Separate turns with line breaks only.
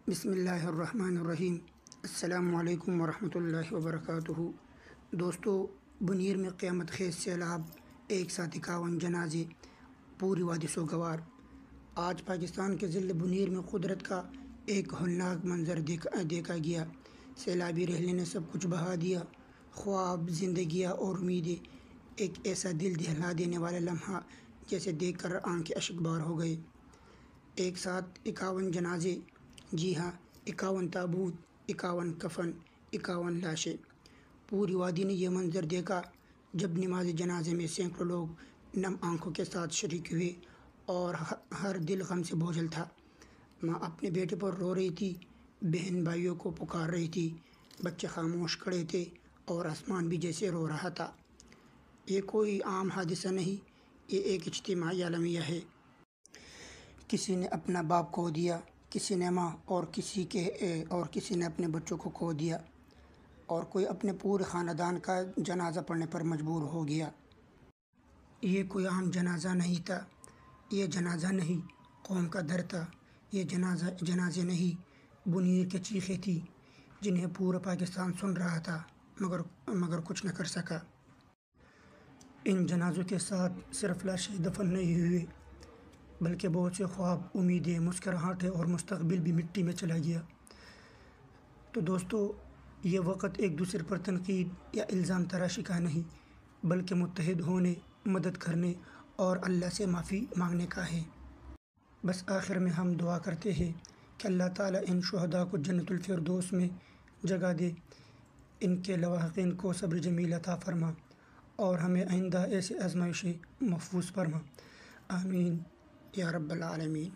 بسم اللہ الرحمن الرحیم۔ السلام علیکم ورحمۃ اللہ وبرکاتہ۔ دوستو، بنیر میں قیامت خیز سیلاب، 151 جنازے، پوری وادی سوگوار۔ آج پاکستان کے ضلع بنیر میں قدرت کا ایک ہولناک منظر دیکھا گیا۔ سیلابی رحلے نے سب کچھ بہا دیا، خواب، زندگیاں اور امیدیں۔ ایک ایسا دل دہلا دینے والا لمحہ جیسے دیکھ کر آنکھیں اشکبار ہو گئے۔ ایک ساتھ 51 جنازے، جی ہاں، 51 تابوت، 51 کفن، 51 لاشیں۔ پوری وادی نے یہ منظر دیکھا جب نماز جنازے میں سینکڑوں لوگ نم آنکھوں کے ساتھ شریک ہوئے اور ہر دل غم سے بوجھل تھا۔ ماں اپنے بیٹے پر رو رہی تھی، بہن بھائیوں کو پکار رہی تھی، بچے خاموش کھڑے تھے اور آسمان بھی جیسے رو رہا تھا۔ یہ کوئی عام حادثہ نہیں، یہ ایک اجتماعی عالمیہ ہے۔ کسی نے اپنا باپ کھو دیا، کسی نے ماں، اور کسی نے اپنے بچوں کو کھو دیا، اور کوئی اپنے پورے خاندان کا جنازہ پڑھنے پر مجبور ہو گیا۔ یہ کوئی عام جنازہ نہیں تھا، یہ جنازہ نہیں، قوم کا درد تھا۔ یہ جنازے نہیں، بنیر کی چیخیں تھیں جنہیں پورا پاکستان سن رہا تھا، مگر کچھ نہ کر سکا۔ ان جنازوں کے ساتھ صرف لاشیں دفن نہیں ہوئی، بلکہ بہت سے خواب، امیدیں، مسکراہٹیں اور مستقبل بھی مٹی میں چلا گیا۔ تو دوستو، یہ وقت ایک دوسرے پر تنقید یا الزام تراشی کا نہیں، بلکہ متحد ہونے، مدد کرنے اور اللہ سے معافی مانگنے کا ہے۔ بس آخر میں ہم دعا کرتے ہیں کہ اللہ تعالیٰ ان شہداء کو جنت الفردوس میں جگہ دے، ان کے لواحقین کو صبر جمیل عطا فرما، اور ہمیں آئندہ ایسے آزمائشیں محفوظ فرما۔ آمین یا رب العالمین۔